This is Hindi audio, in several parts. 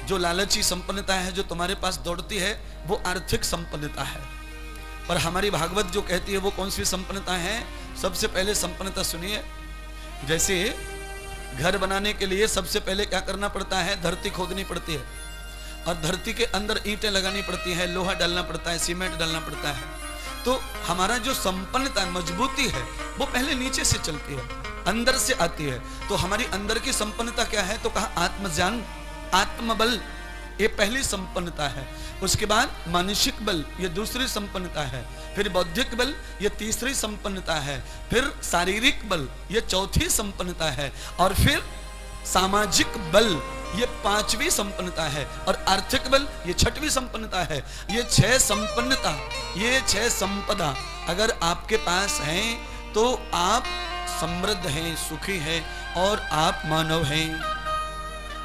जो लालची संपन्नता है जो तुम्हारे पास दौड़ती है वो आर्थिक संपन्नता है। पर हमारी भागवत जो कहती है वो कौन सी संपन्नता है? सबसे पहले संपन्नता सुनिए, जैसे घर बनाने के लिए सबसे पहले क्या करना पड़ता है? धरती खोदनी पड़ती है और धरती के अंदर ईंटें लगानी पड़ती है, लोहा डालना पड़ता है, सीमेंट डालना पड़ता है। तो हमारा जो संपन्नता मजबूती है वो पहले नीचे से चलती है, अंदर से आती है। तो हमारी अंदर की संपन्नता क्या है? तो कहा आत्मज्ञान, आत्मबल, ये पहली संपन्नता है। उसके बाद मानसिक बल, ये दूसरी संपन्नता है। फिर बौद्धिक बल, ये तीसरी संपन्नता है। फिर शारीरिक बल, ये चौथी संपन्नता है। और फिर सामाजिक बल, ये पांचवी संपन्नता है। और आर्थिक बल, ये छठवीं संपन्नता है। ये 6 संपन्नता, ये 6 संपदा अगर आपके पास हैं तो आप समृद्ध हैं, सुखी हैं और आप मानव हैं।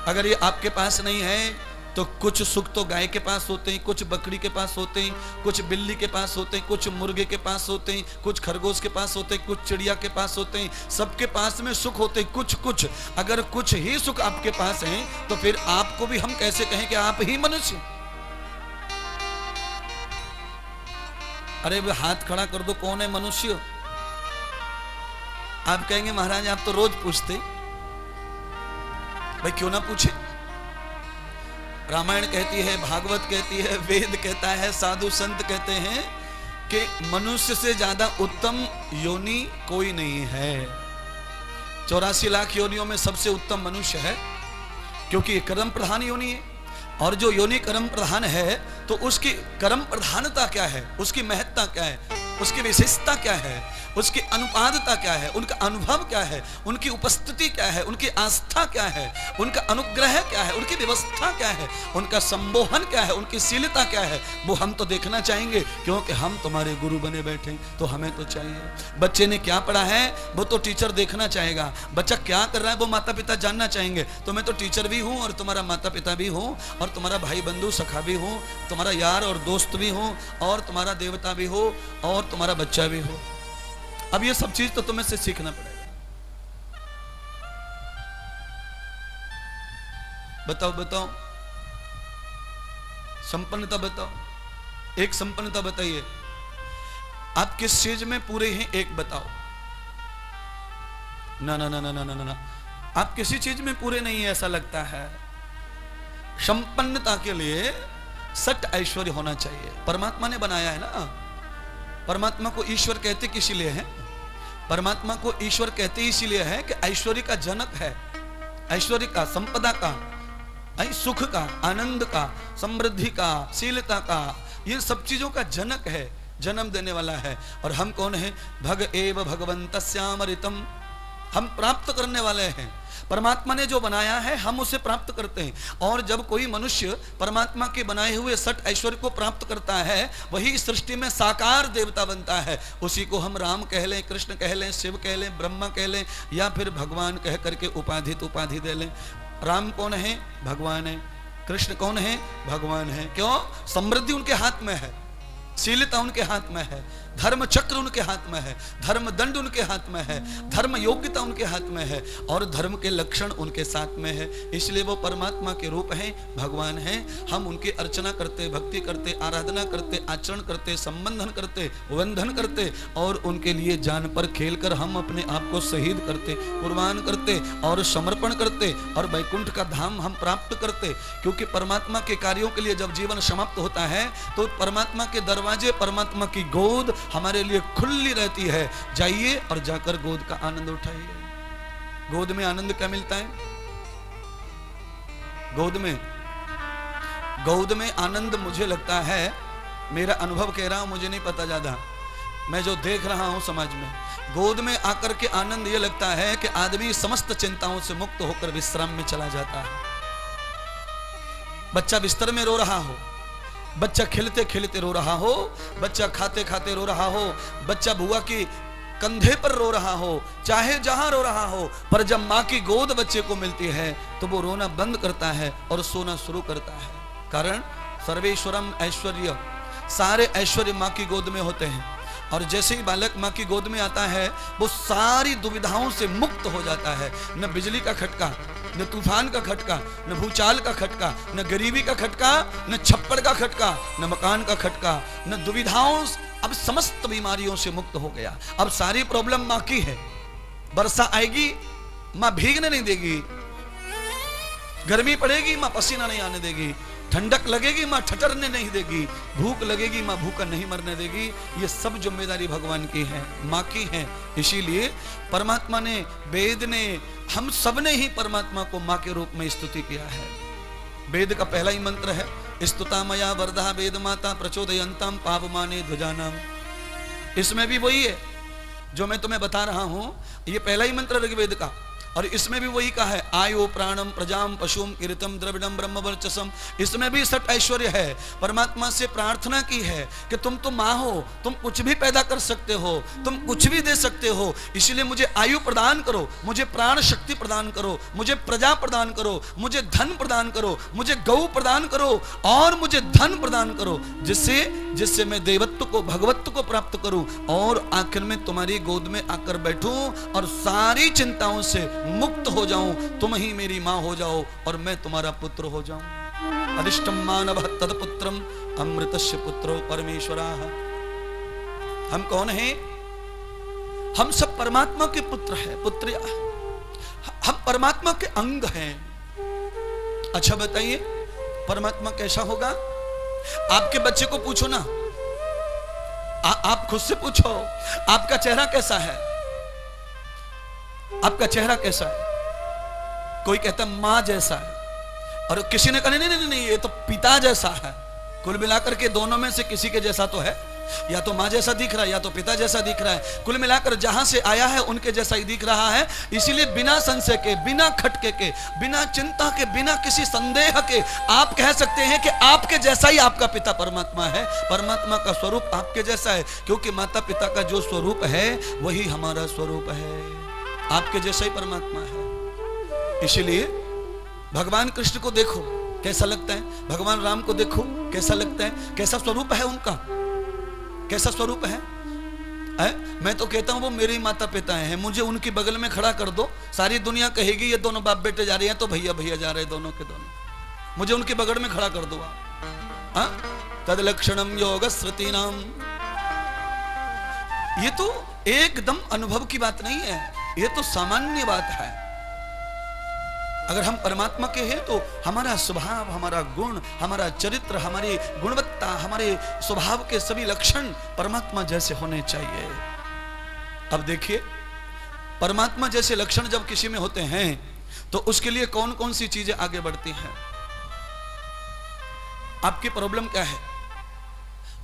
अगर ये आपके पास नहीं है तो कुछ सुख तो गाय के पास होते हैं, कुछ बकरी के पास होते हैं, कुछ बिल्ली के पास होते हैं, कुछ मुर्गे के पास होते हैं, कुछ खरगोश के पास होते हैं, कुछ चिड़िया के पास होते हैं। सबके पास में सुख होते हैं कुछ कुछ। अगर कुछ ही सुख आपके पास है तो फिर आपको भी हम कैसे कहें कि आप ही मनुष्य? अरे वो हाथ खड़ा कर दो, कौन है मनुष्य? आप कहेंगे महाराज आप तो रोज पूछते। भाई क्यों ना पूछे? रामायण कहती है, भागवत कहती है, वेद कहता है, साधु संत कहते हैं कि मनुष्य से ज्यादा उत्तम योनि कोई नहीं है। 84 लाख योनियों में सबसे उत्तम मनुष्य है, क्योंकि कर्म प्रधान योनि है। और जो योनि कर्म प्रधान है तो उसकी कर्म प्रधानता क्या है, उसकी महत्ता क्या है, उसकी विशेषता क्या है, उसकी अनुपादता क्या है, उनका अनुभव क्या है, उनकी उपस्थिति क्या है, उनकी आस्था क्या है, उनका अनुग्रह क्या है, उनकी व्यवस्था क्या है, उनका संबोधन क्या है, उनकी शीलता क्या है, वो हम तो देखना चाहेंगे, क्योंकि हम तुम्हारे गुरु बने बैठे तो हमें तो चाहिए। बच्चे ने क्या पढ़ा है वो तो टीचर देखना चाहेगा, बच्चा क्या कर रहा है वो माता पिता जानना चाहेंगे। तो मैं तो टीचर भी हूँ और तुम्हारा माता पिता भी हूँ और तुम्हारा भाई बंधु सखा भी हूँ, तुम्हारा यार और दोस्त भी हूँ और तुम्हारा देवता भी हो और तुम्हारा बच्चा भी हो। अब ये सब चीज तो तुम्हें से सीखना पड़ेगा। बताओ बताओ, संपन्नता बताओ, एक संपन्नता बताइए। आप किस चीज में पूरे हैं एक बताओ। ना ना ना ना ना ना ना, आप किसी चीज में पूरे नहीं है ऐसा लगता है। संपन्नता के लिए सट ऐश्वर्य होना चाहिए। परमात्मा ने बनाया है ना। परमात्मा को ईश्वर कहते किस लिए है? परमात्मा को ईश्वर कहते इसीलिए है कि ऐश्वर्य का जनक है, ऐश्वर्य का, संपदा का, सुख का, आनंद का, समृद्धि का, शीलता का, ये सब चीजों का जनक है, जन्म देने वाला है। और हम कौन है? भग एव भगवन्तस्यामृतम्, हम प्राप्त करने वाले हैं। परमात्मा ने जो बनाया है हम उसे प्राप्त करते हैं। और जब कोई मनुष्य परमात्मा के बनाए हुए सट ऐश्वर्य को प्राप्त करता है, वही सृष्टि में साकार देवता बनता है। उसी को हम राम कह लें, कृष्ण कह लें, शिव कह लें, ब्रह्मा कह लें, या फिर भगवान कह करके उपाधि दे लें। राम कौन है? भगवान है। कृष्ण कौन है? भगवान है। क्यों? समृद्धि उनके हाथ में है, शीलता उनके हाथ में है, धर्म चक्र उनके हाथ में है, धर्म दंड उनके हाथ में है, धर्म योग्यता उनके हाथ में है और धर्म के लक्षण उनके साथ में है। इसलिए वो परमात्मा के रूप हैं, भगवान हैं। हम उनकी अर्चना करते, भक्ति करते, आराधना करते, आचरण करते, संबंधन करते, वंदन करते और उनके लिए जान पर खेल कर हम अपने आप को शहीद करते, कुर्बान करते और समर्पण करते और वैकुंठ का धाम हम प्राप्त करते। क्योंकि परमात्मा के कार्यों के लिए जब जीवन समाप्त होता है तो परमात्मा के दरवाजे, परमात्मा की गोद हमारे लिए खुली रहती है। जाइए और जाकर गोद का आनंद उठाइए। गोद में आनंद क्या मिलता है? गोद में आनंद मुझे लगता है, मेरा अनुभव कह रहा हूं, मुझे नहीं पता ज्यादा, मैं जो देख रहा हूं समाज में, गोद में आकर के आनंद ये लगता है कि आदमी समस्त चिंताओं से मुक्त होकर विश्राम में चला जाता है। बच्चा बिस्तर में रो रहा हो, बच्चा खेलते खेलते रो रहा हो, बच्चा खाते खाते रो रहा हो, बच्चा बुआ की कंधे पर रो रहा हो, चाहे जहां रो रहा हो, पर जब माँ की गोद बच्चे को मिलती है तो वो रोना बंद करता है और सोना शुरू करता है। कारण सर्वेश्वरम ऐश्वर्य, सारे ऐश्वर्य माँ की गोद में होते हैं। और जैसे ही बालक माँ की गोद में आता है वो सारी दुविधाओं से मुक्त हो जाता है। न बिजली का खटका, न तूफान का खटका, न भूचाल का खटका, न गरीबी का खटका, न छप्पड़ का खटका, न मकान का खटका, न दुविधाओं, अब समस्त बीमारियों से मुक्त हो गया। अब सारी प्रॉब्लम माँ की है। वर्षा आएगी, माँ भीगने नहीं देगी। गर्मी पड़ेगी, माँ पसीना नहीं आने देगी। ठंडक लगेगी, माँ ठटरने नहीं देगी। भूख लगेगी, माँ भूखा नहीं मरने देगी। ये सब जिम्मेदारी भगवान की है, माँ की है। इसीलिए परमात्मा ने, वेद ने, हम सब ने ही परमात्मा को माँ के रूप में स्तुति किया है। वेद का पहला ही मंत्र है, स्तुता मया वरदा वेद माता प्रचोदयंतम पावमाने ध्वजानाम। इसमें भी वही है जो मैं तुम्हें बता रहा हूं। ये पहला ही मंत्र ऋग्वेद का, और इसमें भी वही कहा है, आयो प्राणम प्रजाम पशुम कीर्तम द्रविडम ब्रह्म वर्चसम। इसमें भी सट ऐश्वर्य है। परमात्मा से प्रार्थना की है कि तुम तो माँ हो, तुम कुछ भी पैदा कर सकते हो, तुम कुछ भी दे सकते हो, इसलिए मुझे आयु प्रदान करो, मुझे प्राण शक्ति प्रदान करो, मुझे प्रजा प्रदान करो, मुझे धन प्रदान करो, मुझे गौ प्रदान करो और मुझे धन प्रदान करो, जिससे मैं देवत्व को, भगवत्व को प्राप्त करूं और आखिर में तुम्हारी गोद में आकर बैठूं और सारी चिंताओं से मुक्त हो जाऊं। तुम ही मेरी मां हो जाओ और मैं तुम्हारा पुत्र हो जाऊं। अधिष्टम मानव तदपुत्रम अमृतस्य पुत्रो परमेश्वराः। हम कौन हैं? हम सब परमात्मा के पुत्र हैं, पुत्रिया। हम परमात्मा के अंग हैं। अच्छा बताइए, परमात्मा कैसा होगा? आपके बच्चे को पूछो ना, आप खुद से पूछो, आपका चेहरा कैसा है? आपका चेहरा कैसा है? कोई कहता मां जैसा है, और किसी ने कहा नहीं, ये तो पिता जैसा है। कुल मिलाकर के दोनों में से किसी के जैसा तो है, या तो मां जैसा दिख रहा है या तो पिता जैसा दिख रहा है। कुल मिलाकर जहां से आया है उनके जैसा ही दिख रहा है। इसीलिए बिना संशय के, बिना खटके के, बिना चिंता के, बिना किसी संदेह के आप कह सकते हैं कि आपके जैसा ही आपका पिता परमात्मा है। परमात्मा का स्वरूप आपके जैसा है, क्योंकि माता पिता का जो स्वरूप है वही हमारा स्वरूप है। आपके जैसा ही परमात्मा है। इसीलिए भगवान कृष्ण को देखो कैसा लगता है, भगवान राम को देखो कैसा लगता है, कैसा स्वरूप है उनका, कैसा स्वरूप है? मैं तो कहता हूं वो मेरे ही माता पिता हैं। मुझे उनकी बगल में खड़ा कर दो, सारी दुनिया कहेगी ये दोनों बाप बेटे जा रहे हैं तो भैया भैया जा रहे हैं, दोनों के दोनों। मुझे उनकी बगल में खड़ा कर दो आप। तद लक्षणम योग श्रुतीनाम। ये तो एकदम अनुभव की बात नहीं है, ये तो सामान्य बात है। अगर हम परमात्मा के हैं तो हमारा स्वभाव, हमारा गुण, हमारा चरित्र, हमारी गुणवत्ता, हमारे स्वभाव के सभी लक्षण परमात्मा जैसे होने चाहिए। अब देखिए, परमात्मा जैसे लक्षण जब किसी में होते हैं तो उसके लिए कौन कौन सी चीजें आगे बढ़ती हैं। आपकी प्रॉब्लम क्या है?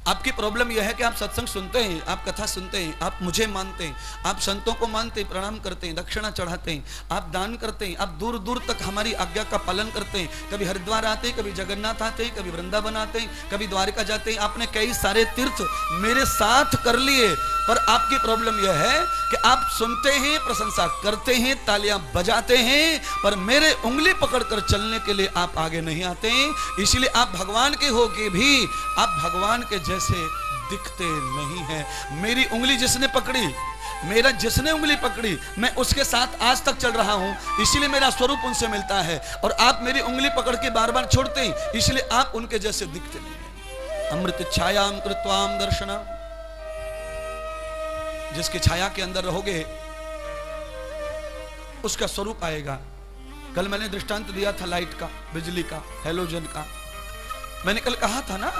आपकी प्रॉब्लम यह है कि आप सत्संग सुनते हैं, आप कथा सुनते हैं, आप मुझे मानते हैं, आप संतों को मानते हैं, प्रणाम करते हैं, दक्षिणा चढ़ाते हैं, आप दान करते हैं, आप दूर दूर तक हमारी आज्ञा का पालन करते हैं। कभी हरिद्वार आते हैं, कभी जगन्नाथ आते हैं, कभी वृंदावन आते हैं, कभी द्वारका जाते हैं। आपने कई सारे तीर्थ मेरे साथ कर लिए, पर आपकी प्रॉब्लम यह है कि आप सुनते हैं, प्रशंसा करते हैं, तालियां बजाते हैं, पर मेरे उंगली पकड़कर चलने के लिए आप आगे नहीं आते हैं। इसलिए आप भगवान के हो के भी आप भगवान के जैसे दिखते नहीं हैं। मेरी उंगली जिसने पकड़ी, मेरा जिसने उंगली पकड़ी, मैं उसके साथ आज तक चल रहा हूं, इसलिए मेरा स्वरूप उनसे मिलता है। और आप मेरी उंगली पकड़ के बार बार छोड़ते हैं, इसलिए आप उनके जैसे दिखते नहीं हैं। अमृत छायाम कृत्वाम दर्शना। जिसकी छाया के अंदर रहोगे उसका स्वरूप आएगा। कल मैंने दृष्टांत दिया था लाइट का, बिजली का, हैलोजन का। मैंने कल कहा था ना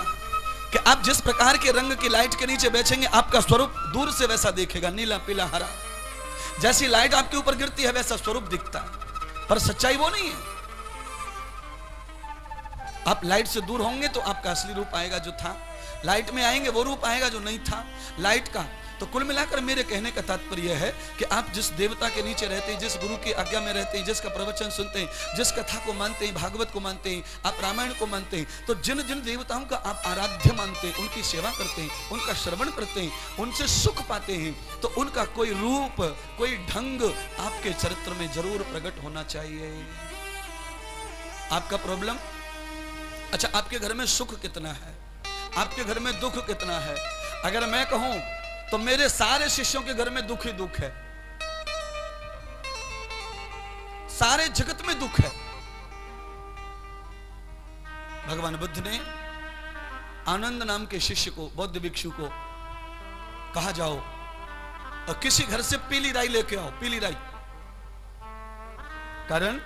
कि आप जिस प्रकार के रंग की लाइट के नीचे बैठेंगे आपका स्वरूप दूर से वैसा दिखेगा, नीला पीला हरा। जैसी लाइट आपके ऊपर गिरती है वैसा स्वरूप दिखता है, पर सच्चाई वो नहीं है। आप लाइट से दूर होंगे तो आपका असली रूप आएगा जो था, लाइट में आएंगे वो रूप आएगा जो नहीं था लाइट का। तो कुल मिलाकर मेरे कहने का तात्पर्य है कि आप जिस देवता के नीचे रहते हैं, जिस गुरु की आज्ञा में रहते हैं, जिसका प्रवचन सुनते हैं, जिस कथा को मानते हैं, भागवत को मानते हैं, आप रामायण को मानते हैं, तो जिन जिन देवताओं का आप आराध्य मानते हैं, उनकी सेवा करते हैं, उनका श्रवण करते हैं, उनसे सुख पाते हैं, तो उनका कोई रूप, कोई ढंग आपके चरित्र में जरूर प्रकट होना चाहिए। आपका प्रॉब्लम, अच्छा आपके घर में सुख कितना है, आपके घर में दुख कितना है? अगर मैं कहूं तो मेरे सारे शिष्यों के घर में दुख ही दुख है। सारे जगत में दुख है। भगवान बुद्ध ने आनंद नाम के शिष्य को, बौद्ध भिक्षु को कहा जाओ और किसी घर से पीली राई लेके आओ, पीली राई। कारण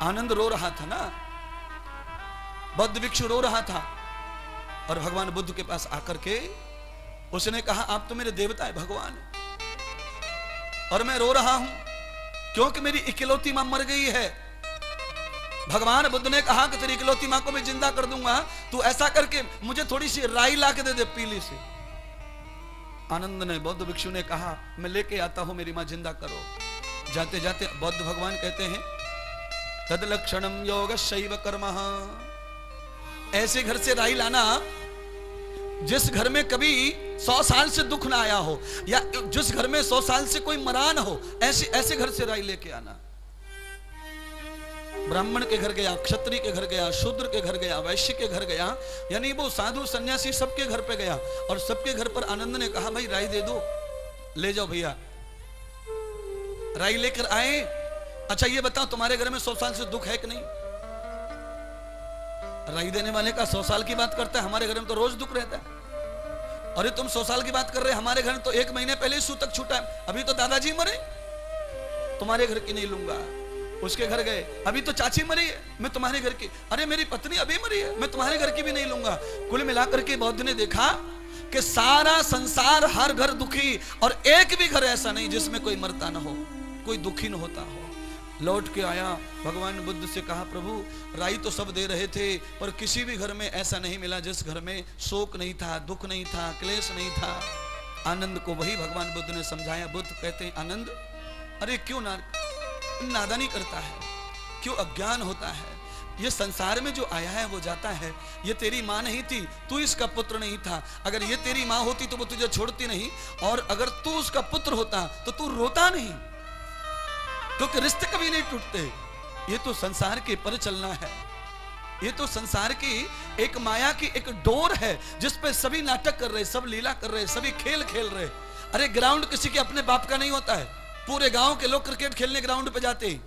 आनंद रो रहा था ना, बौद्ध भिक्षु रो रहा था, और भगवान बुद्ध के पास आकर के उसने कहा आप तो मेरे देवता है भगवान, और मैं रो रहा हूं क्योंकि मेरी इकलौती मां मर गई है। भगवान बुद्ध ने कहा कि तेरी इकलौती मां को मैं जिंदा कर दूंगा, तू ऐसा करके मुझे थोड़ी सी राई ला के दे दे पीली सी। आनंद ने, बौद्ध भिक्षु ने कहा मैं लेके आता हूं, मेरी मां जिंदा करो। जाते जाते बौद्ध भगवान कहते हैं तद लक्षणम योगस्यैव कर्मः, ऐसे घर से राई लाना जिस घर में कभी 100 साल से दुख ना आया हो, या जिस घर में 100 साल से कोई मरा ना हो, ऐसे घर से राई लेके आना। ब्राह्मण के घर गया, क्षत्रिय के घर गया, शूद्र के घर गया, वैश्य के घर गया, यानी वो साधु सन्यासी सबके घर पे गया, और सबके घर पर आनंद ने कहा भाई राई दे दो, ले जाओ भैया। राई लेकर आए। अच्छा ये बताओ तुम्हारे घर में 100 साल से दुख है कि नहीं? राई देने वाले का 100 साल की बात करता है, हमारे घर में तो रोज दुख रहता है। अरे तुम 100 साल की बात कर रहे, हमारे घर में तो 1 महीने पहले ही सूतक छूटा है, अभी तो दादाजी मरे, तुम्हारे घर की नहीं लूंगा। उसके घर गए, अभी तो चाची मरी है, मैं तुम्हारे घर की, अरे मेरी पत्नी अभी मरी है, मैं तुम्हारे घर की भी नहीं लूंगा। कुल मिलाकर के बौद्ध ने देखा कि सारा संसार, हर घर दुखी, और एक भी घर ऐसा नहीं जिसमें कोई मरता ना हो, कोई दुखी न होता हो। लौट के आया, भगवान बुद्ध से कहा प्रभु राई तो सब दे रहे थे, पर किसी भी घर में ऐसा नहीं मिला जिस घर में शोक नहीं था, दुख नहीं था, क्लेश नहीं था। आनंद को वही भगवान बुद्ध ने समझाया। बुद्ध कहते हैं आनंद अरे क्यों नादानी करता है, क्यों अज्ञान होता है, ये संसार में जो आया है वो जाता है। ये तेरी माँ नहीं थी, तू इसका पुत्र नहीं था। अगर ये तेरी माँ होती तो वो तुझे छोड़ती नहीं, और अगर तू उसका पुत्र होता तो तू रोता नहीं, क्योंकि रिश्ते कभी नहीं टूटते। ये तो संसार के पर चलना है, ये तो संसार की एक माया की एक डोर है जिस पे सभी नाटक कर रहे, सब लीला कर रहे, सभी खेल खेल रहे। अरे ग्राउंड किसी के अपने बाप का नहीं होता है, पूरे गांव के लोग क्रिकेट खेलने ग्राउंड पे जाते हैं,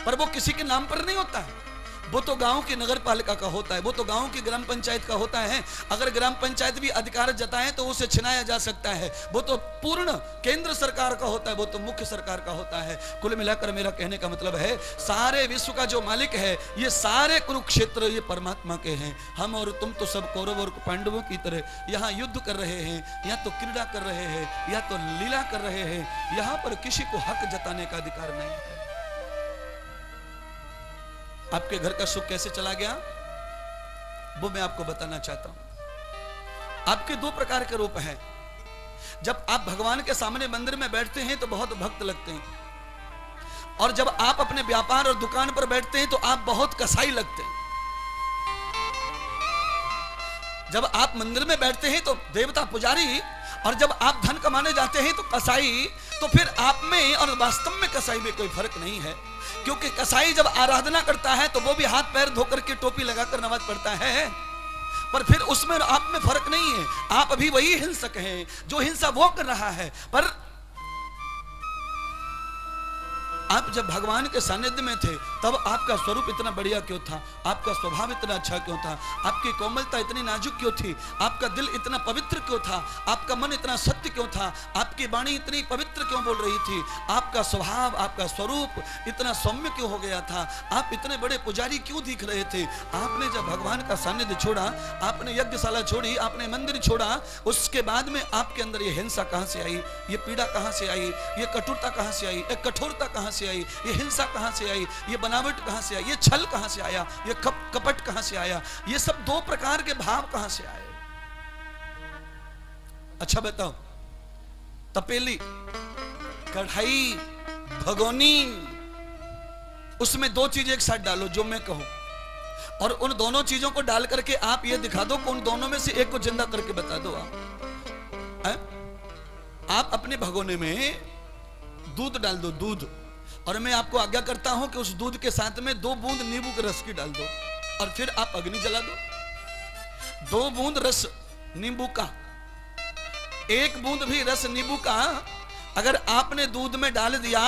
पर वो किसी के नाम पर नहीं होता है, वो तो गांव की नगर पालिका का होता है, वो तो गांव की ग्राम पंचायत का होता है। अगर ग्राम पंचायत भी अधिकार जताए तो उसे छिनाया जा सकता है, वो तो पूर्ण केंद्र सरकार का होता है, वो तो मुख्य सरकार का होता है। कुल मिलाकर मेरा कहने का मतलब है सारे विश्व का जो मालिक है, ये सारे कुरुक्षेत्र ये परमात्मा के हैं। हम और तुम तो सब कौरव और पांडवों की तरह यहाँ युद्ध कर रहे हैं, या तो क्रीड़ा कर रहे हैं, या तो लीला कर रहे हैं। यहाँ पर किसी को हक जताने का अधिकार नहीं है। आपके घर का सुख कैसे चला गया वो मैं आपको बताना चाहता हूं। आपके 2 प्रकार के रूप हैं। जब आप भगवान के सामने मंदिर में बैठते हैं तो बहुत भक्त लगते हैं, और जब आप अपने व्यापार और दुकान पर बैठते हैं तो आप बहुत कसाई लगते हैं। जब आप मंदिर में बैठते हैं तो देवता पुजारी, और जब आप धन कमाने जाते हैं तो कसाई। तो फिर आप में और वास्तव में कसाई में कोई फर्क नहीं है, क्योंकि कसाई जब आराधना करता है तो वो भी हाथ पैर धोकर के टोपी लगाकर नमाज पढ़ता है, पर फिर उसमें आप में फर्क नहीं है। आप अभी वही हिंसक हैं जो हिंसा वो कर रहा है। पर आप जब भगवान के सानिध्य में थे तब आपका स्वरूप इतना बढ़िया क्यों था, आपका स्वभाव इतना अच्छा क्यों था, आपकी कोमलता इतनी नाजुक क्यों थी, आपका दिल इतना पवित्र क्यों था, आपका मन इतना सत्य क्यों था, आपकी वाणी इतनी पवित्र क्यों बोल रही थी, आपका स्वभाव, आपका स्वरूप इतना सौम्य क्यों हो गया था, आप इतने बड़े पुजारी क्यों दिख रहे थे। आपने जब भगवान का सानिध्य छोड़ा, आपने यज्ञशाला छोड़ी, आपने मंदिर छोड़ा, उसके बाद में आपके अंदर ये हिंसा कहां से आई, ये पीड़ा कहां से आई, ये कटुरता कहां से आई, ये कठोरता कहां से आई, ये हिंसा कहां से आई, ये बनावट कहां से आई, ये छल कहां से आया, ये कपट कहां से आया, ये सब 2 प्रकार के भाव कहां से आए। अच्छा बताओ, तपेली, कढ़ाई, भगोनी, उसमें 2 चीज एक साथ डालो जो मैं कहूं, और उन दोनों चीजों को डाल करके आप ये दिखा दो कि उन दोनों में से एक को जिंदा करके बता दो। आप अपने भगोने में दूध डाल दो, दूध, और मैं आपको आज्ञा करता हूं कि उस दूध के साथ में 2 बूंद नींबू के रस की डाल दो, और फिर आप अग्नि जला दो। 2 बूंद रस नींबू का, 1 बूंद भी रस नींबू का अगर आपने दूध में डाल दिया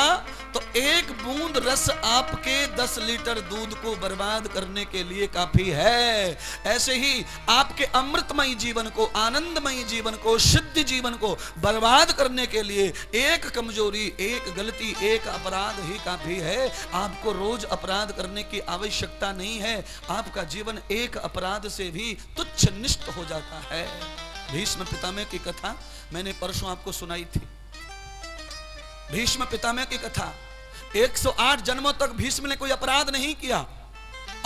तो एक बूंद रस आपके 10 लीटर दूध को बर्बाद करने के लिए काफी है। ऐसे ही आपके अमृतमयी जीवन को, आनंदमयी जीवन को, सिद्ध जीवन को बर्बाद करने के लिए एक कमजोरी, एक गलती, एक अपराध ही काफी है। आपको रोज अपराध करने की आवश्यकता नहीं है। आपका जीवन एक अपराध से भी तुच्छ निष्ठ हो जाता है। भीष्म पितामह की कथा मैंने परसों आपको सुनाई थी। भीष्म पितामह की कथा, 108 जन्मों तक भीष्म ने कोई अपराध नहीं किया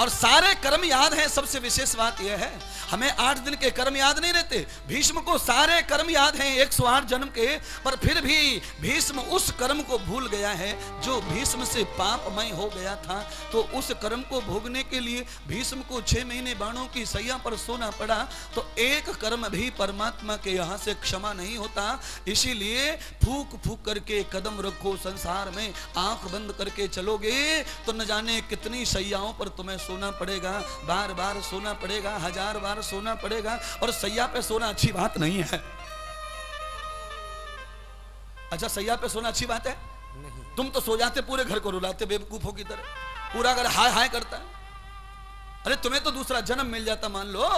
और सारे कर्म याद हैं। सबसे विशेष बात यह है, हमें 8 दिन के कर्म याद नहीं रहते, भीष्म को सारे कर्म याद हैं 108 जन्म के। पर फिर भी भीष्म उस कर्म को भूल गया है जो भीष्म से पापमय हो गया था। तो उस कर्म को भोगने के लिए भीष्म को 6 महीने बाणों की सैया पर सोना पड़ा। तो एक कर्म भी परमात्मा के यहाँ से क्षमा नहीं होता। इसीलिए फूक फूक करके कदम रखो संसार में, आंख बंद करके चलोगे तो न जाने कितनी सैयाओं पर तुम्हें सोना पड़ेगा, बार बार सोना पड़ेगा, 1000 बार सोना पड़ेगा। और सैया पे सोना अच्छी बात नहीं है। अच्छा, सैया पे सोना अच्छी बात है नहीं। तुम तो सो जाते, पूरे घर को रुलाते बेवकूफों की तरह, पूरा घर हाय हाय करता है। अरे तुम्हें तो दूसरा जन्म मिल जाता मान लो,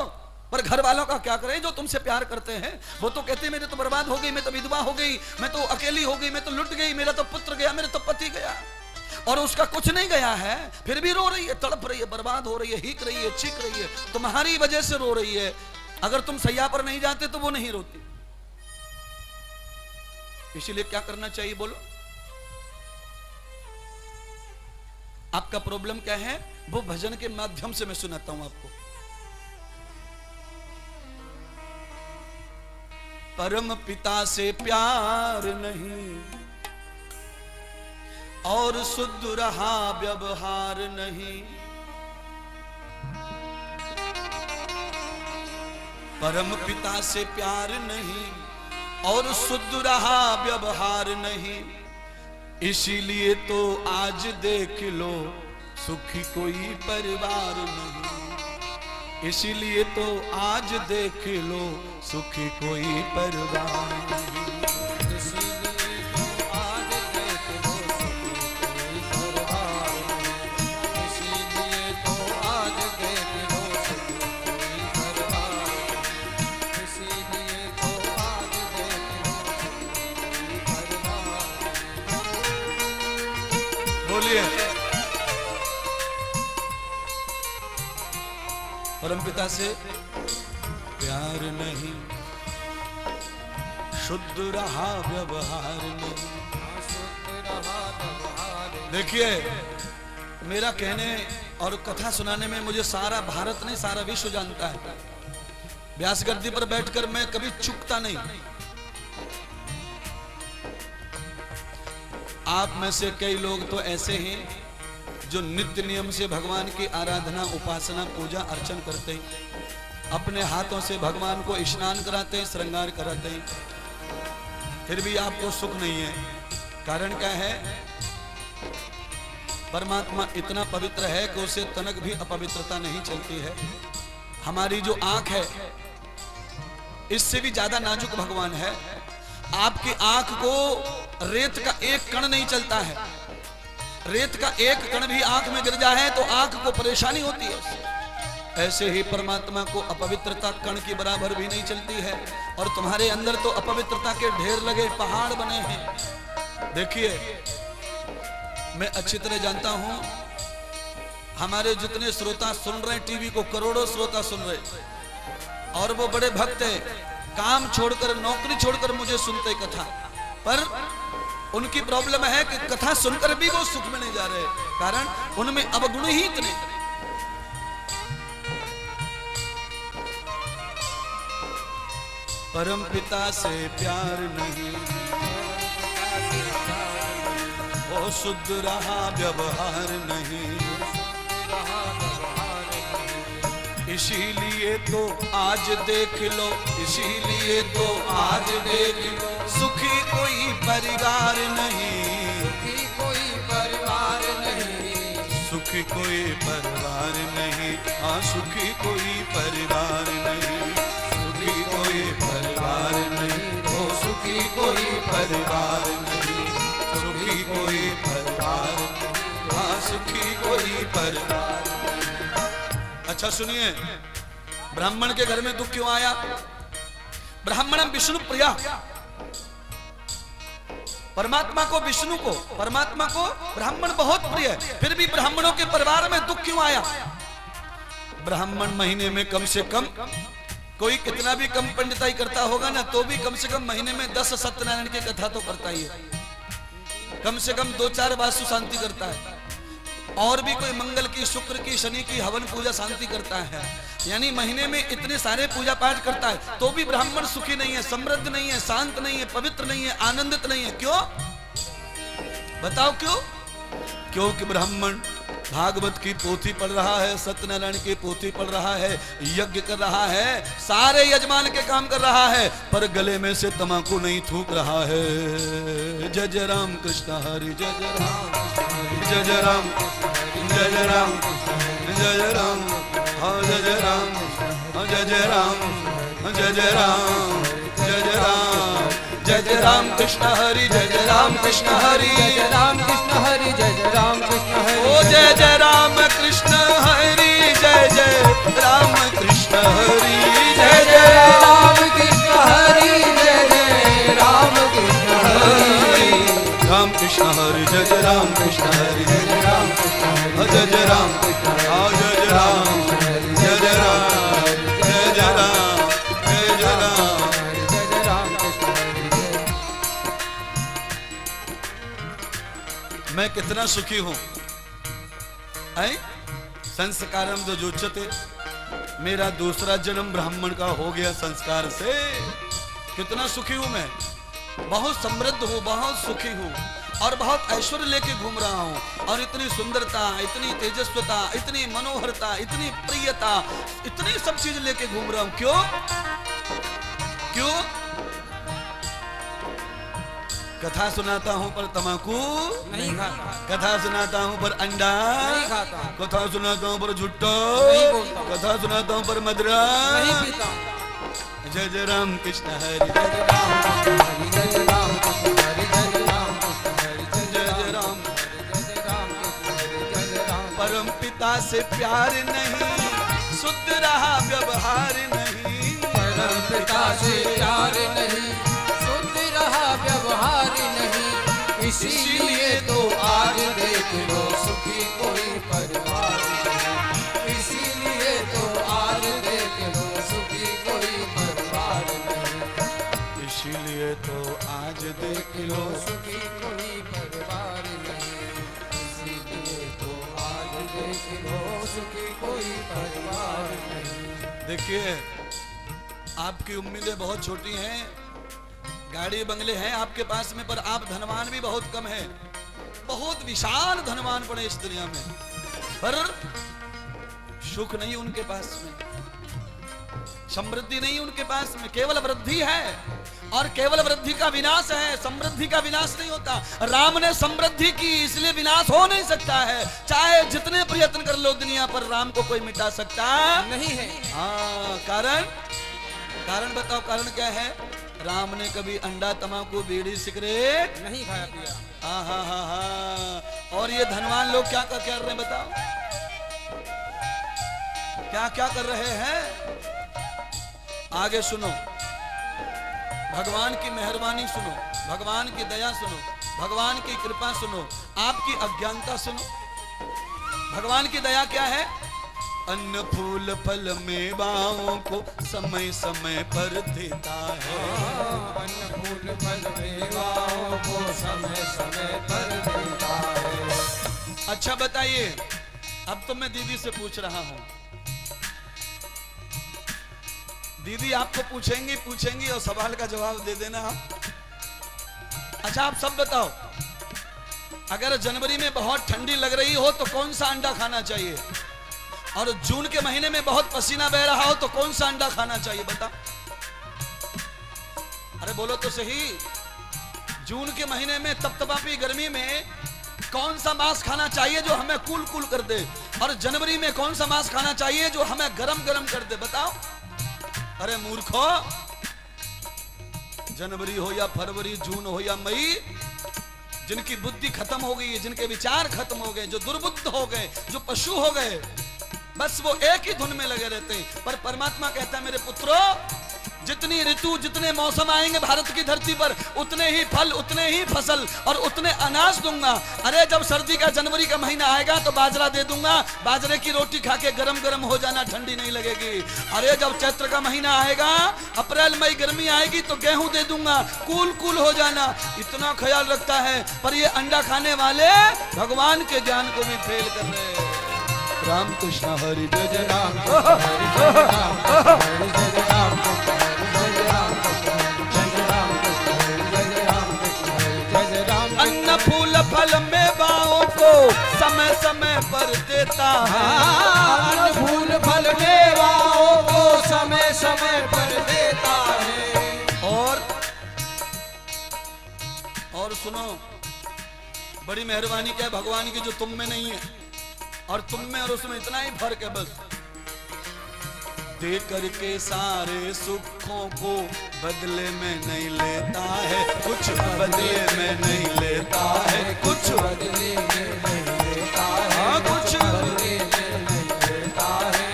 पर घर वालों का क्या करें जो तुमसे प्यार करते हैं। वो तो कहते हैं मेरे तो बर्बाद हो गई, मैं तो विधवा हो गई, मैं तो अकेली हो गई, मैं तो लुट गई, मेरा तो पुत्र गया, मेरा तो पति गया। और उसका कुछ नहीं गया है, फिर भी रो रही है, तड़प रही है, बर्बाद हो रही है, हीक रही है, चीख रही है, तुम्हारी वजह से रो रही है। अगर तुम सैया पर नहीं जाते तो वो नहीं रोती। इसीलिए क्या करना चाहिए बोलो? आपका प्रॉब्लम क्या है वो भजन के माध्यम से मैं सुनाता हूं आपको। परम पिता से प्यार नहीं और शुद्ध रहा व्यवहार नहीं। परम पिता से प्यार नहीं और शुद्ध रहा व्यवहार नहीं। इसीलिए तो आज देख लो सुखी कोई परिवार नहीं। इसीलिए तो आज देख लो सुखी कोई परिवार नहीं। परमपिता से प्यार नहीं, शुद्ध रहा व्यवहार नहीं। देखिए, मेरा कहने और कथा सुनाने में मुझे सारा भारत नहीं, सारा विश्व जानता है। व्यास गद्दी पर बैठकर मैं कभी चूकता नहीं। आप में से कई लोग तो ऐसे हैं जो नित्य नियम से भगवान की आराधना, उपासना, पूजा अर्चन करते हैं, अपने हाथों से भगवान को स्नान कराते हैं, श्रृंगार कराते हैं, फिर भी आपको सुख नहीं है। कारण क्या है? परमात्मा इतना पवित्र है कि उसे तनक भी अपवित्रता नहीं चलती है। हमारी जो आंख है इससे भी ज्यादा नाजुक भगवान है। आपकी आंख को रेत का एक कण नहीं चलता है। रेत का एक कण भी आंख में गिर जाए तो आंख को परेशानी होती है। ऐसे ही परमात्मा को अपवित्रता कण की बराबर भी नहीं चलती है। और तुम्हारे अंदर तो अपवित्रता के ढेर लगे पहाड़ बने हैं। देखिए, मैं अच्छी तरह जानता हूं, हमारे जितने श्रोता सुन रहे हैं, टीवी को करोड़ों श्रोता सुन रहे, और वो बड़े भक्त हैं, काम छोड़कर, नौकरी छोड़कर मुझे सुनते कथा। पर उनकी प्रॉब्लम है कि कथा सुनकर भी वो सुख में नहीं जा रहे, कारण उनमें अवगुण ही इतने। परम पिता से प्यार नहीं, वो शुद्ध रहा व्यवहार नहीं। इसीलिए तो आज देख लो, इसीलिए तो आज देख लो, सुखी कोई परिवार नहीं, सुखी कोई परिवार नहीं, सुखी कोई परिवार नहीं। हाँ, सुखी कोई परिवार नहीं, सुखी कोई परिवार नहीं, ओ सुखी कोई परिवार नहीं, सुखी कोई परिवार कोई परवार। अच्छा सुनिए, ब्राह्मण के घर में दुख क्यों आया? ब्राह्मण विष्णु प्रिया, परमात्मा को विष्णु को परमात्मा को ब्राह्मण बहुत प्रिय है, फिर भी ब्राह्मणों के परिवार में दुख क्यों आया? ब्राह्मण महीने में कम से कम, कोई कितना भी कम पंडिताई करता होगा ना, तो भी कम से कम महीने में 10 सत्यनारायण की कथा तो करता ही है, कम से कम 2-4 वास्तु शांति करता है, और भी कोई मंगल की, शुक्र की, शनि की हवन पूजा शांति करता है। यानी महीने में इतने सारे पूजा पाठ करता है, तो भी ब्राह्मण सुखी नहीं है, समृद्ध नहीं है, शांत नहीं है, पवित्र नहीं है, आनंदित नहीं है। क्यों बताओ क्यों? क्योंकि ब्राह्मण भागवत की पोथी पढ़ रहा है, सत्यनारायण की पोथी पढ़ रहा है, यज्ञ कर रहा है, सारे यजमान के काम कर रहा है, पर गले में से तंबाकू नहीं थूक रहा है। जय जय राम कृष्ण हरि, जय जय राम, जय जय राम, जय जय राम, जय जय राम, जय जय राम, जय जय राम, जय जय राम, जय जय राम, जय जय राम कृष्ण हरि, जय जय राम कृष्ण हरि, जय जय राम कृष्ण हरि, जय जय राम कृष्ण हरि। ओ जय जय राम कृष्ण हरि, जय जय राम कृष्ण हरि, जय जय राम कृष्ण हरि, जय जय राम कृष्ण हरि। राम कृष्ण हरि, जय जय राम कृष्ण हरि, जय जय राम कृष्ण हरि, जय जय राम, जय जय राम, जय जय राम, जय जय राम, जय जय राम, जय जय राम कृष्ण हरि। मैं कितना सुखी हूं, संस्कारम जो जोचते, मेरा दूसरा जन्म ब्राह्मण का हो गया संस्कार से। कितना सुखी हूं मैं, बहुत समृद्ध हूं, बहुत सुखी हूं, और बहुत ऐश्वर्य लेके घूम रहा हूं, और इतनी सुंदरता, इतनी तेजस्वता, इतनी मनोहरता, इतनी प्रियता, इतनी सब चीज लेके घूम रहा हूं। क्यों क्यों? कथा सुनाता हूं पर तंबाकू नहीं खाता, कथा सुनाता हूं पर अंडा नहीं खाता, कथा सुनाता हूं पर झुट्टो नहीं बोलता, कथा सुनाता हूं पर मदरा नहीं पीता। जय जय राम कृष्ण हरि, जय जय राम कृष्ण हरि, जय जय राम कृष्ण हरि, जय जय राम कृष्ण हरि, जय जय राम, जय जय राम कृष्ण हरि, जय जय राम। परम पिता से प्यार नहीं, शुद्ध रहा व्यवहार नहीं, परम पिता से प्यार नहीं, शुद्ध रहा व्यवहार नहीं, इसीलिए तो आज देख लो सुखी कोई परिवार नहीं, इसीलिए तो आज देख लो सुखी कोई परिवार नहीं, इसीलिए तो आज देख लो। सुखी कोई परिवार नहीं, इसीलिए तो आज देख लो सुखी कोई परिवार नहीं। देखिए, आपकी उम्मीदें बहुत छोटी हैं, गाड़ी बंगले हैं आपके पास में, पर आप धनवान भी बहुत कम है, बहुत विशाल धनवान पड़े इस दुनिया में, पर सुख नहीं उनके पास में, समृद्धि नहीं उनके पास में, केवल वृद्धि है, और केवल वृद्धि का विनाश है, समृद्धि का विनाश नहीं होता। राम ने समृद्धि की, इसलिए विनाश हो नहीं सकता है, चाहे जितने प्रयत्न कर लो दुनिया पर, राम को कोई मिटा सकता नहीं है। हाँ, कारण बताओ, कारण क्या है? राम ने कभी अंडा, तंबाकू, बीड़ी, सिगरेट नहीं खाया पिया। और ये धनवान लोग क्या कर रहे हैं बताओ, क्या क्या कर रहे हैं? आगे सुनो, भगवान की मेहरबानी सुनो, भगवान की दया सुनो, भगवान की कृपा सुनो, आपकी अज्ञानता सुनो। भगवान की दया क्या है? अन्न फूल फल मेवाओं को समय समय पर देता है, अन्न फूल फल मेवाओं को समय समय पर देता है। अच्छा बताइए, अब तो मैं दीदी से पूछ रहा हूं, दीदी आपको पूछेंगी और सवाल का जवाब दे देना आप। अच्छा आप सब बताओ, अगर जनवरी में बहुत ठंडी लग रही हो तो कौन सा अंडा खाना चाहिए, और जून के महीने में बहुत पसीना बह रहा हो तो कौन सा अंडा खाना चाहिए बता? अरे बोलो तो सही। जून के महीने में तपतपाती गर्मी में कौन सा मांस खाना चाहिए जो हमें कूल कूल कर दे, और जनवरी में कौन सा मांस खाना चाहिए जो हमें गरम गरम कर दे, बताओ। अरे मूर्खो, जनवरी हो या फरवरी, जून हो या मई, जिनकी बुद्धि खत्म हो गई है, जिनके विचार खत्म हो गए, जो दुर्बुद्ध हो गए, जो पशु हो गए, बस वो एक ही धुन में लगे रहते हैं। पर परमात्मा कहता है मेरे पुत्रों, जितनी ऋतु, जितने मौसम आएंगे भारत की धरती पर, उतने ही फल, उतने ही फसल और उतने अनाज दूंगा। अरे जब सर्दी का जनवरी का महीना आएगा तो बाजरा दे दूंगा, बाजरे की रोटी खा के गरम गरम हो जाना, ठंडी नहीं लगेगी। अरे जब चैत्र का महीना आएगा, अप्रैल मई गर्मी आएगी तो गेहूं दे दूंगा, कूल कूल हो जाना। इतना ख्याल रखता है। पर ये अंडा खाने वाले भगवान के ज्ञान को भी फेल कर रहे हैं। राम कृष्ण हरि जय जय राम, हरि जय राम, हरि जय राम, जय राम, जय राम, जय राम, जय राम। अन्न फूल फल मेवाओं को समय समय पर देता है। अन्न फूल फल मेवाओं को समय समय पर देता है। और सुनो, बड़ी मेहरबानी क्या है भगवान की, जो तुम में नहीं है और तुम में और उसमें इतना ही फर्क है बस। दे करके सारे सुखों को बदले में नहीं लेता है, कुछ बदले में नहीं लेता है, कुछ बदले में नहीं लेता है, कुछ बदले में नहीं लेता है।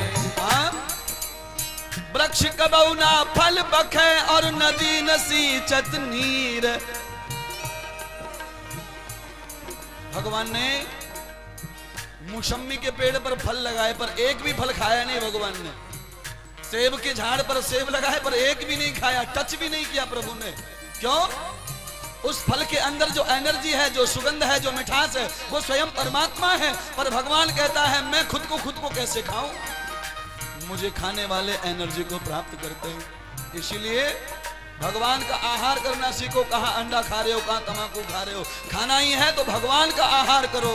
वृक्ष कबहु ना फल बखे और नदी न सींचत नीर। भगवान ने मौसम्मी के पेड़ पर फल लगाए पर एक भी फल खाया नहीं भगवान ने। सेब के झाड़ पर सेब लगाए पर एक भी नहीं खाया, टच भी नहीं किया प्रभु ने। क्यों? उस फल के अंदर जो एनर्जी है, जो सुगंध है, जो मिठास है, वो स्वयं परमात्मा है। पर भगवान कहता है मैं खुद को कैसे खाऊं? मुझे खाने वाले एनर्जी को प्राप्त करते हैं। इसीलिए भगवान का आहार करना सीखो। कहाँ अंडा खा रहे हो, कहाँ तम्बाकू खा रहे हो? खाना ही है तो भगवान का आहार करो।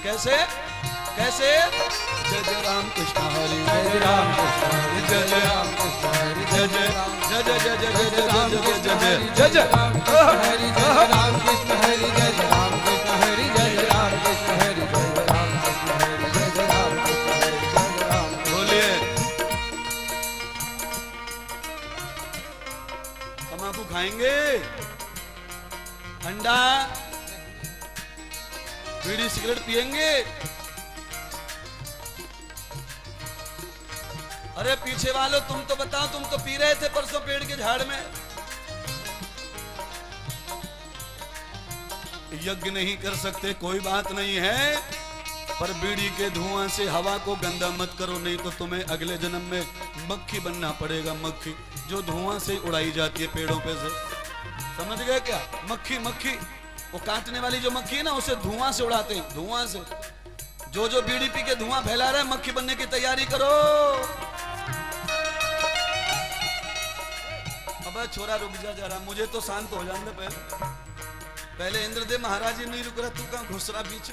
कैसे कैसे? जय जय राम कृष्ण हरि, जय राम कृष्ण हरि, जय राम कृष्ण हरि, जय जय जय जय जय जय जय राम जय कृष्ण जय हरि, जय जय राम कृष्ण हरि, जय राम कृष्ण हरि, जय राम कृष्ण हरि, जय राम कृष्ण हरि, जय राम कृष्ण हरि, जय राम कृष्ण हरि, जय राम। बोलिए। तम्बाकू खाएंगे, अंडा, बीड़ी सिगरेट पिएंगे। अरे पीछे वालों तुम तो बताओ, तुम तो पी रहे थे परसों पेड़ के झाड़ में। यज्ञ नहीं कर सकते कोई बात नहीं है, पर बीड़ी के धुआं से हवा को गंदा मत करो, नहीं तो तुम्हें अगले जन्म में मक्खी बनना पड़ेगा। मक्खी जो धुआं से उड़ाई जाती है पेड़ों पे से, समझ गए क्या? मक्खी, मक्खी वो काटने वाली जो मक्खी है ना, उसे धुआं से उड़ाते हैं, धुआं से। जो बीड़ी पी के धुआं फैला रहा है, मक्खी बनने की तैयारी करो। अब छोरा रुक जा जरा, मुझे तो शांत हो जाने पहले इंद्रदेव महाराज ही नहीं रुक रहा, तू कहां घुस रहा बीच?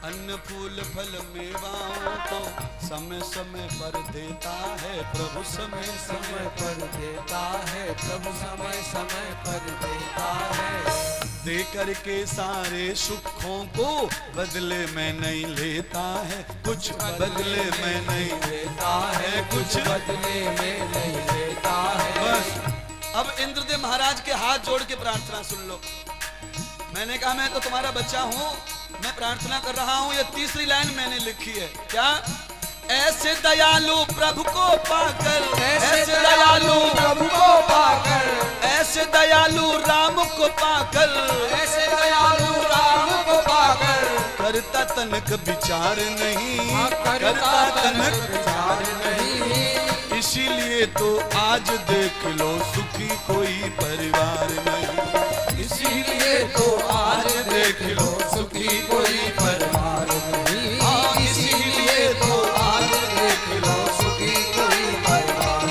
अन्न फूल फल मेवाओं को समय समय पर देता है प्रभु, समय समय पर देता है प्रभु, समय समय पर देता है। दे करके सारे सुखों को बदले में नहीं लेता है, कुछ बदले में नहीं लेता है, कुछ बदले में नहीं लेता है। बस अब इंद्रदेव महाराज के हाथ जोड़ के प्रार्थना सुन लो। मैंने कहा मैं तो तुम्हारा बच्चा हूं, मैं प्रार्थना कर रहा हूं। ये तीसरी लाइन मैंने लिखी है, क्या? ऐसे दयालु प्रभु को पाकर, ऐसे दयालु प्रभु को पाकर, ऐसे दयालु राम को पाकर, ऐसे दयालु राम को पाकर, करता तनक विचार नहीं, करता तनक विचार नहीं। इसीलिए तो आज देख लो सुखी कोई परिवार नहीं, इसीलिए तो आज देख लो सुखी कोई परिवार नहीं। इसीलिए तो आज देख लो सुखी कोई परिवार।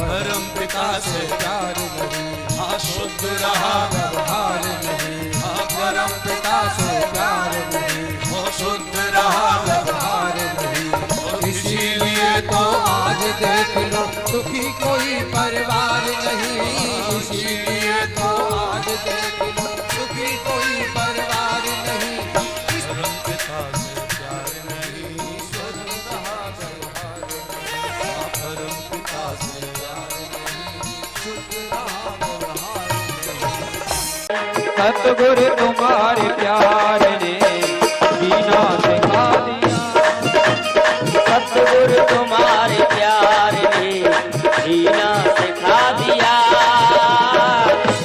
परम पिता से प्यार नहीं, हाँ शुद्ध रहा व्यवहार नहीं। हाँ परम पिता से प्यार नहीं, वो शुद्ध रहा व्यवहार नहीं। इसीलिए तो आज देख लो सुखी कोई परिवार नहीं। इसीलिए तो आज देख लो सुखी कोई परिवार नहीं। परम पिता से प्यार नहीं, शुद्ध रहा व्यवहार नहीं। हाँ परम पिता से प्यार नहीं, शुद्ध रहा व्यवहार नहीं। सतगुरु तुम्हारे प्यार ने जीना सिखा दिया। सतगुरु तुम्हारे प्यार ने जीना सिखा दिया।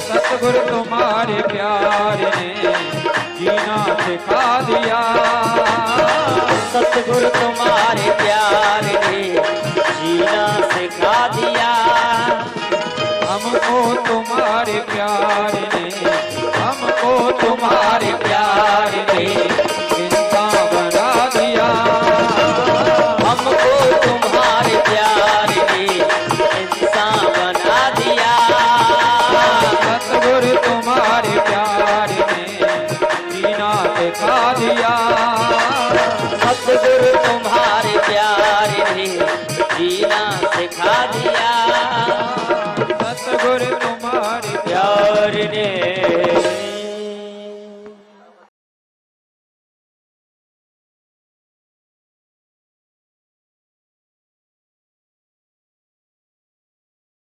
सतगुरु तुम्हारे प्यार ने जीना सिखा दिया। सतगुरु तुम्हारे प्यार